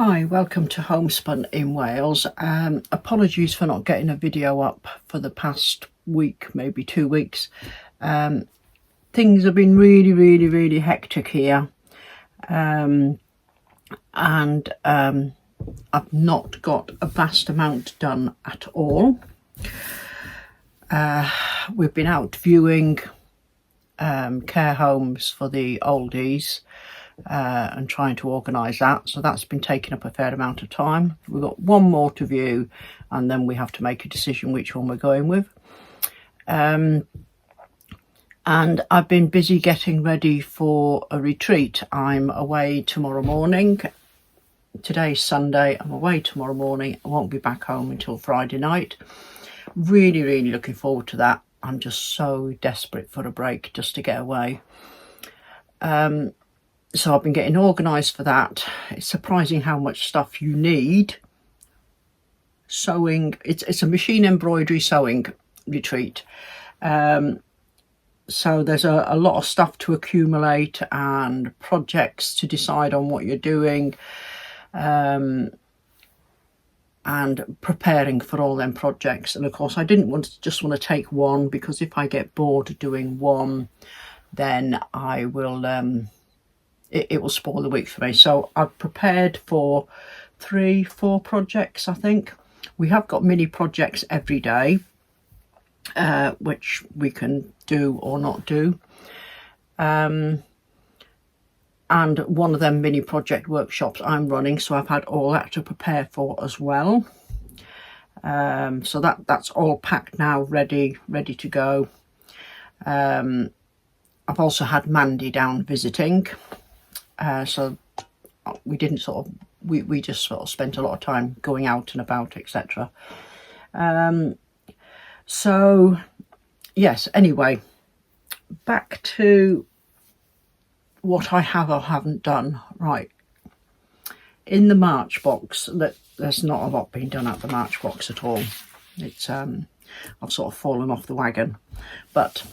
Hi, welcome to Homespun in Wales. Apologies for not getting a video up for the past week, maybe 2 weeks. Things have been really hectic here, and I've not got a vast amount done at all. We've been out viewing care homes for the oldies, and trying to organise that, so that's been taking up a fair amount of time. We've got one more to view and then we have to make a decision which one we're going with. And I've been busy getting ready for a retreat. I'm away tomorrow morning. Today's Sunday. I'm away tomorrow morning. I won't be back home until Friday night. Really looking forward to that. I'm just so desperate for a break just to get away. So I've been getting organised for that. It's surprising how much stuff you need. Sewing, it's a machine embroidery sewing retreat. So there's a lot of stuff to accumulate and projects to decide on what you're doing, and preparing for all them projects. And of course I didn't just want to take one, because if I get bored doing one, then I will it will spoil the week for me. So I've prepared for 3-4 projects. I think we have got mini projects every day, which we can do or not do, and one of them mini project workshops I'm running, so I've had all that to prepare for as well. So that's all packed now, ready to go. I've also had Mandy down visiting, so we didn't we just sort of spent a lot of time going out and about, etc. So yes, anyway, back to what I have or haven't done. Right, in the March box, there's not a lot being done at the March box at all. It's I've sort of fallen off the wagon, but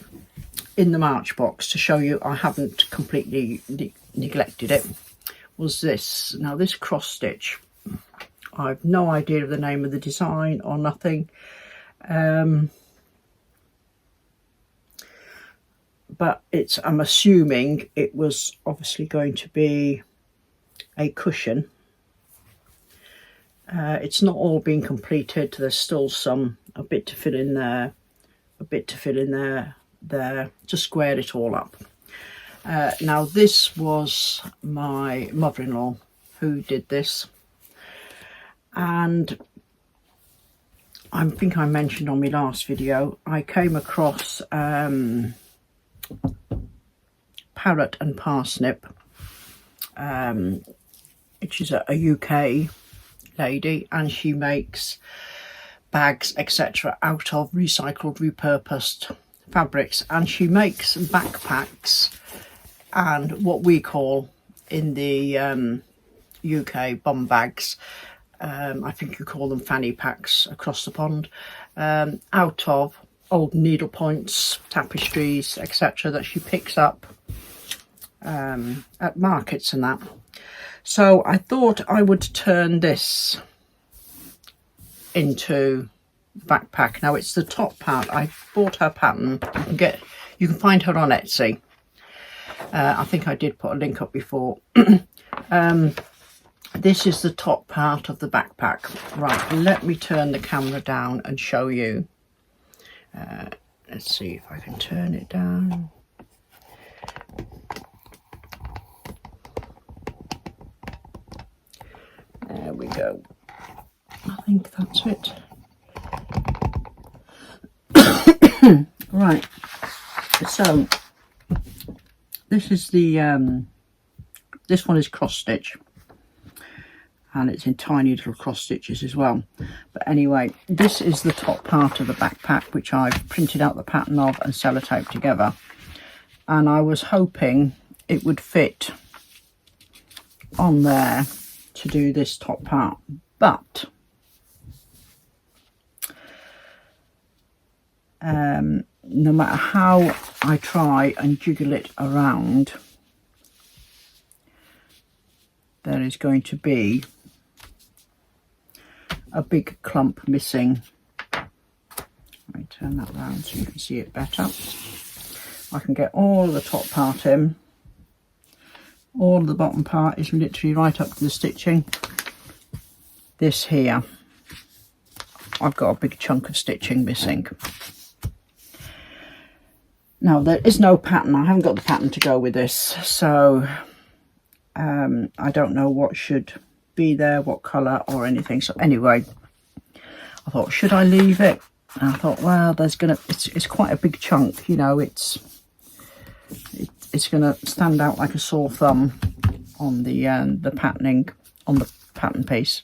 in the March box, to show you I haven't completely neglected it, was this. Now this cross stitch, I've no idea of the name of the design or nothing, but I'm assuming it was obviously going to be a cushion. It's not all been completed. There's still a bit to fill in there, a bit to fill in there, to square it all up. Now this was my mother-in-law who did this, and I think I mentioned on my last video I came across Parrot and Parsnip, which is a UK lady, and she makes bags, etc., out of recycled, repurposed fabrics, and she makes backpacks and what we call in the UK bum bags, I think you call them fanny packs across the pond, out of old needle points, tapestries, etc., that she picks up at markets and that. So I thought I would turn this into backpack. Now it's the top part. I bought her pattern. You can find her on Etsy. I think I did put a link up before. This is the top part of the backpack. Right, let me turn the camera down and show you. Let's see if I can turn it down. There we go. I think that's it. Right, so this is the this one is cross stitch, and it's in tiny little cross stitches as well. But anyway, this is the top part of the backpack, which I've printed out the pattern of and sellotaped together, and I was hoping it would fit on there to do this top part, but no matter how I try and jiggle it around, there is going to be a big clump missing. Let me turn that round so you can see it better. I can get all the top part in. All of the bottom part is literally right up to the stitching. This here, I've got a big chunk of stitching missing. Now there is no pattern. I haven't got the pattern to go with this, so I don't know what should be there, what colour or anything. So anyway, I thought, should I leave it? And I thought, well, it's quite a big chunk, you know, it's gonna stand out like a sore thumb on the patterning, on the pattern piece.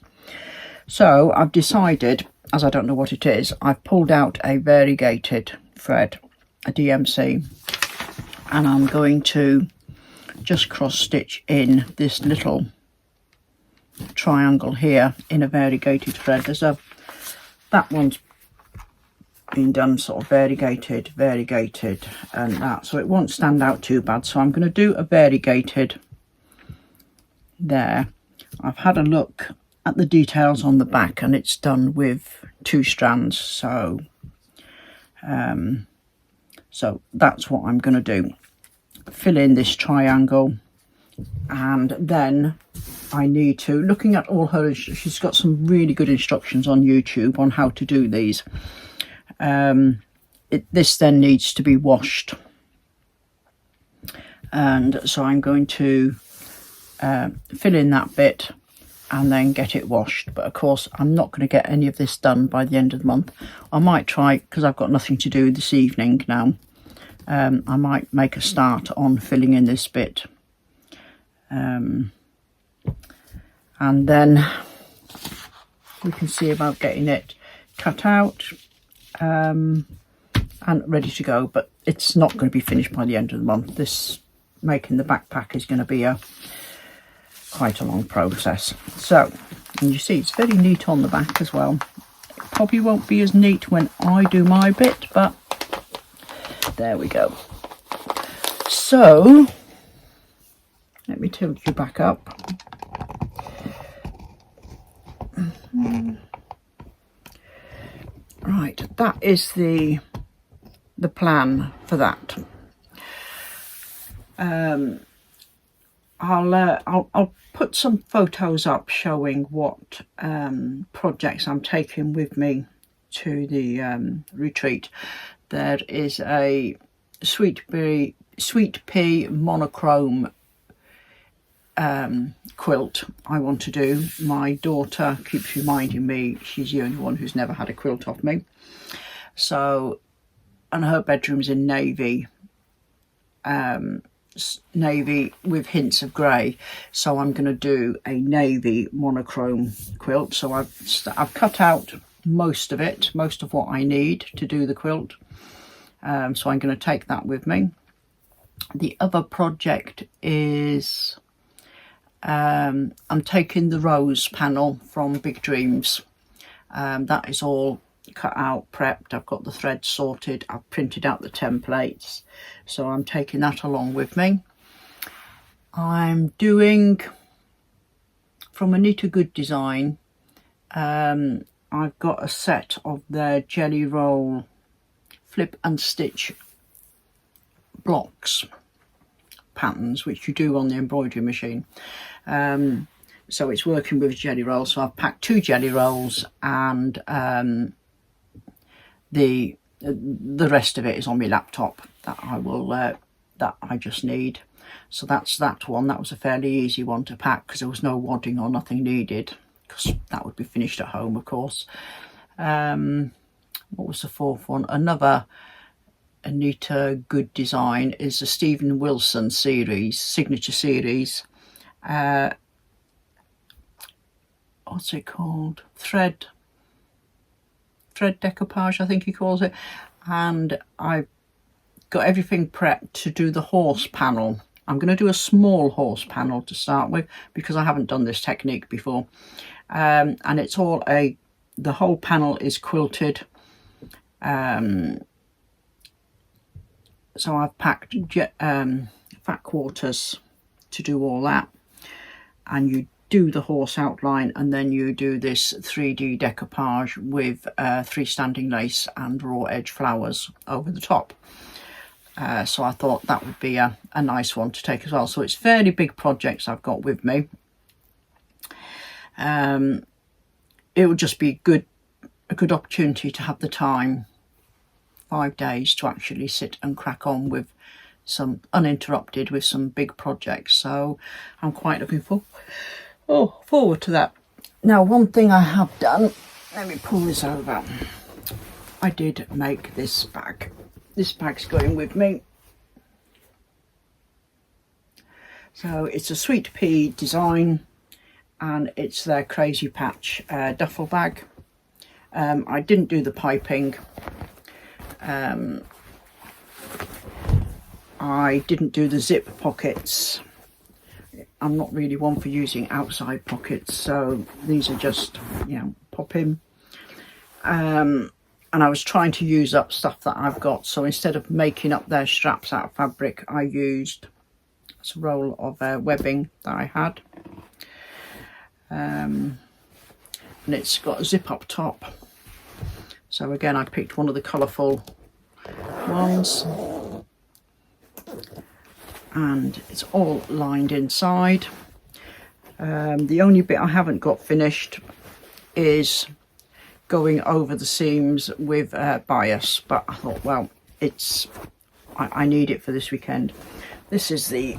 So I've decided, as I don't know what it is, I've pulled out a variegated thread, a DMC, and I'm going to just cross stitch in this little triangle here in a variegated thread. That one's been done sort of variegated and that, so it won't stand out too bad. So I'm going to do a variegated there. I've had a look at the details on the back and it's done with 2 strands, so that's what I'm going to do. Fill in this triangle, and then I need to, looking at all her, she's got some really good instructions on YouTube on how to do these. This then needs to be washed, and so I'm going to fill in that bit and then get it washed. But of course I'm not going to get any of this done by the end of the month. I might try, because I've got nothing to do this evening now. I might make a start on filling in this bit, and then we can see about getting it cut out and ready to go. But it's not going to be finished by the end of the month. This making the backpack is going to be quite a long process. So, and you see it's very neat on the back as well. It probably won't be as neat when I do my bit, but there we go. So let me tilt you back up. Right, that is the plan for that. I'll put some photos up showing what projects I'm taking with me to the retreat. There is a sweet pea monochrome quilt I want to do. My daughter keeps reminding me she's the only one who's never had a quilt off me. So, and her bedroom's in navy with hints of grey, so I'm going to do a navy monochrome quilt. So I've cut out most of what I need to do the quilt, so I'm going to take that with me. The other project is I'm taking the rose panel from Big Dreams. That is all cut out, prepped. I've got the thread sorted, I've printed out the templates, so I'm taking that along with me. I'm doing from Anita Good Design, I've got a set of their jelly roll flip and stitch blocks patterns, which you do on the embroidery machine. So it's working with jelly rolls, so I've packed 2 jelly rolls, and the rest of it is on my laptop that I just need. So that's that one. That was a fairly easy one to pack because there was no wadding or nothing needed, because that would be finished at home, of course. What was the 4th one? Another Anita Good Design is a Stephen Wilson series, signature series. What's it called? Thread decoupage, I think he calls it. And I've got everything prepped to do the horse panel. I'm going to do a small horse panel to start with because I haven't done this technique before. And it's all the whole panel is quilted. So I've packed fat quarters to do all that, and you do the horse outline, and then you do this 3D decoupage with freestanding lace and raw edge flowers over the top. So I thought that would be a nice one to take as well. So it's fairly big projects I've got with me. It would just be a good opportunity to have the time, 5 days, to actually sit and crack on with some uninterrupted with some big projects. So I'm quite looking forward to that. Now, one thing I have done, let me pull this over. I did make this bag. This bag's going with me. So it's a Sweet Pea design, and it's their Crazy Patch duffel bag. I didn't do the piping. I didn't do the zip pockets. I'm not really one for using outside pockets, so these are just, you know, pop in. And I was trying to use up stuff that I've got, so instead of making up their straps out of fabric, I used a roll of webbing that I had. And it's got a zip up top. So again, I picked one of the colourful ones. And it's all lined inside. The only bit I haven't got finished is going over the seams with bias, but I thought, well, I need it for this weekend. This is the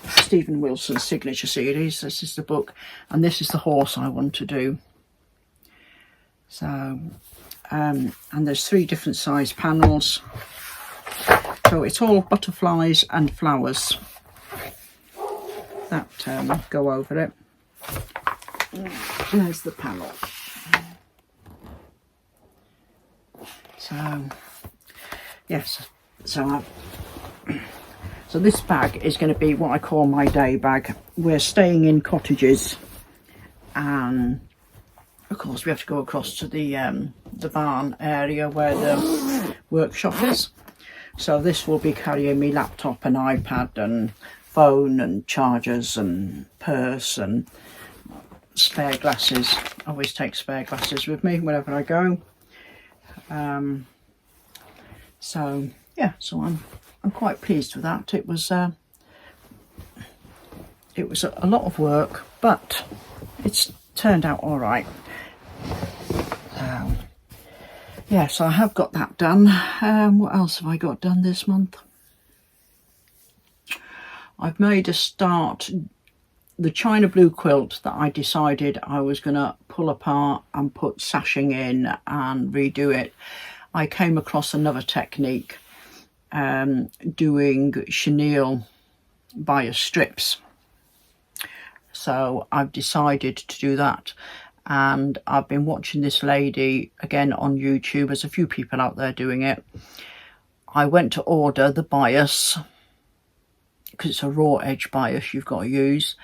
Stephen Wilson signature series. This is the book, and this is the horse I want to do. So and there's 3 different size panels, so it's all butterflies and flowers that go over it. There's the panel. So yes, so this bag is going to be what I call my day bag. We're staying in cottages, and of course we have to go across to the barn area where the workshop is. So this will be carrying me laptop and iPad and phone and chargers and purse and spare glasses. I always take spare glasses with me whenever I go. So yeah, so I'm quite pleased with that. It was a lot of work, but it's turned out all right. Yeah, so I have got that done. What else have I got done this month? I've made a start. The China blue quilt that I decided I was going to pull apart and put sashing in and redo it. I came across another technique, doing chenille bias strips. So I've decided to do that. And I've been watching this lady again on YouTube. There's a few people out there doing it. I went to order the bias, because it's a raw edge bias you've got to use.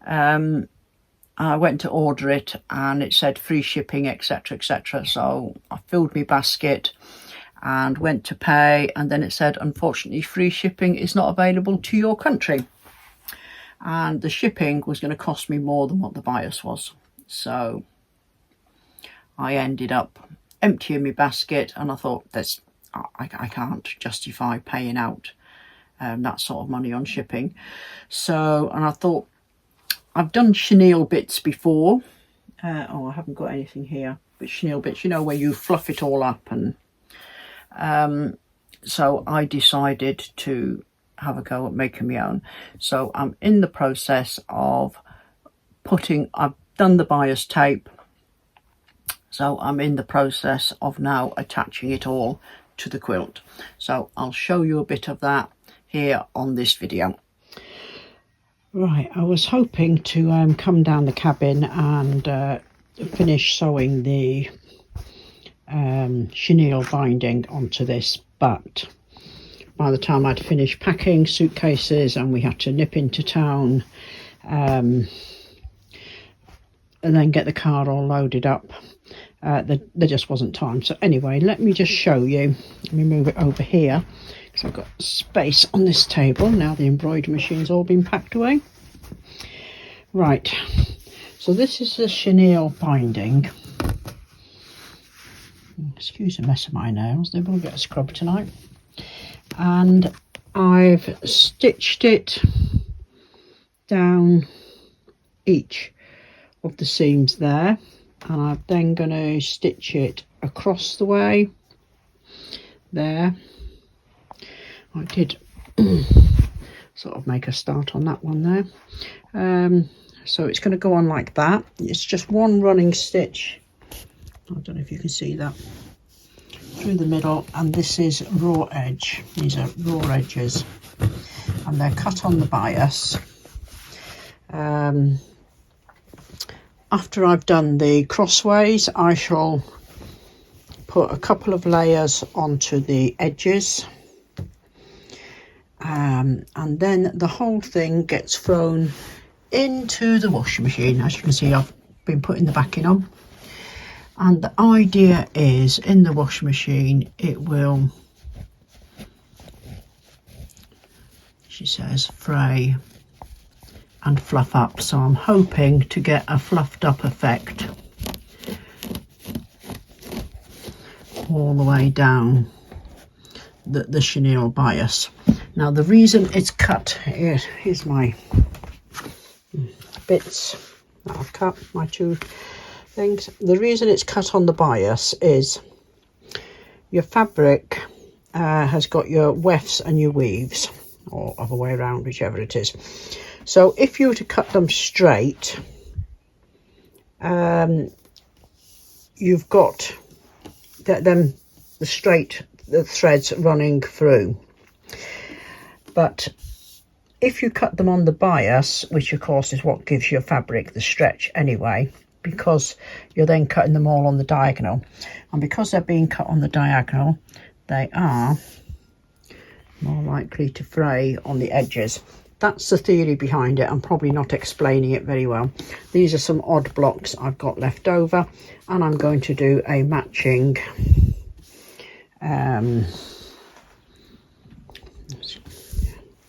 I went to order it and it said free shipping, etc, etc. So I filled my basket and went to pay, and then it said, unfortunately, free shipping is not available to your country. And the shipping was going to cost me more than what the bias was. So I ended up emptying my basket, and I thought, I can't justify paying out that sort of money on shipping. So, and I thought, I've done chenille bits before. I haven't got anything here, but chenille bits, you know, where you fluff it all up. And so I decided to have a go at making my own. So I'm in the process of I've done the bias tape, so I'm in the process of now attaching it all to the quilt. So I'll show you a bit of that here on this video. Right, I was hoping to come down the cabin and finish sewing the chenille binding onto this, but by the time I'd finished packing suitcases and we had to nip into town and then get the car all loaded up, there just wasn't time. So anyway, let me just show you. Let me move it over here because I've got space on this table. Now the embroidery machine's all been packed away. Right, so this is the chenille binding. Excuse the mess of my nails, they will get scrubbed tonight. And I've stitched it down each of the seams there, and I'm then going to stitch it across the way there. I did sort of make a start on that one there. So it's going to go on like that. It's just one running stitch, I don't know if you can see that, through the middle, and this is raw edge. These are raw edges and they're cut on the bias. After I've done the crossways, I shall put a couple of layers onto the edges, and then the whole thing gets thrown into the washing machine. As you can see, I've been putting the backing on, and the idea is in the washing machine it will, she says, fray and fluff up. So I'm hoping to get a fluffed up effect all the way down the chenille bias. Now the reason it's cut, here's my bits that I've cut, my two things. The reason it's cut on the bias is your fabric has got your wefts and your weaves, or other way around, whichever it is. So if you were to cut them straight, you've got the threads running through. But if you cut them on the bias, which of course is what gives your fabric the stretch anyway, because you're then cutting them all on the diagonal, and because they're being cut on the diagonal, they are more likely to fray on the edges. That's the theory behind it. I'm probably not explaining it very well. These are some odd blocks I've got left over, and I'm going to do a matching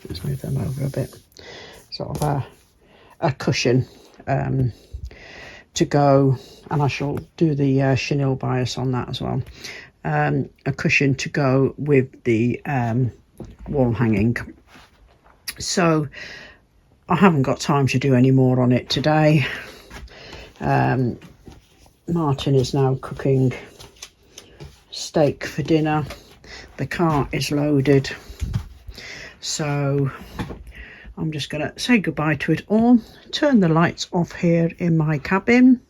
let's move them over a bit, sort of a cushion to go, and I shall do the chenille bias on that as well. A cushion to go with the wall hanging. So I haven't got time to do any more on it today. Martin is now cooking steak for dinner. The car is loaded, so I'm just going to say goodbye to it all, turn the lights off here in my cabin,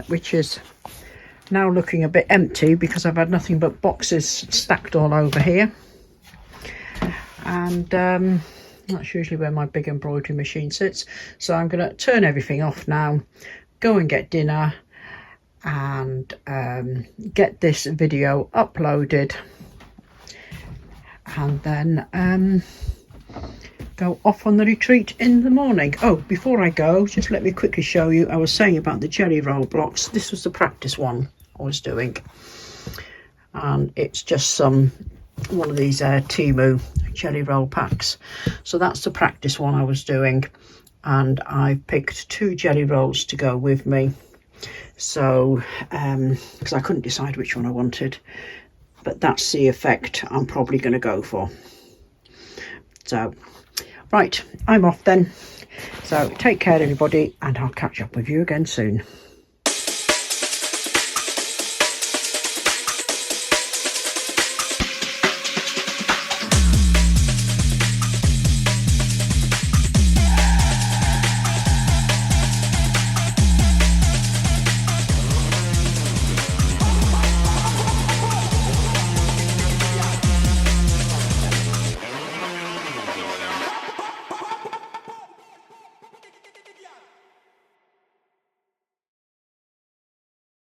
which is now looking a bit empty because I've had nothing but boxes stacked all over here. And that's usually where my big embroidery machine sits. So I'm going to turn everything off now, go and get dinner, and get this video uploaded, and then go off on the retreat in the morning. Oh, before I go, just let me quickly show you, I was saying about the jelly roll blocks. This was the practice one I was doing, and it's just one of these Temu jelly roll packs. So that's the practice one I was doing, and I picked 2 jelly rolls to go with me. So because I couldn't decide which one I wanted, but that's the effect I'm probably going to go for. So right, I'm off then. So take care everybody, and I'll catch up with you again soon.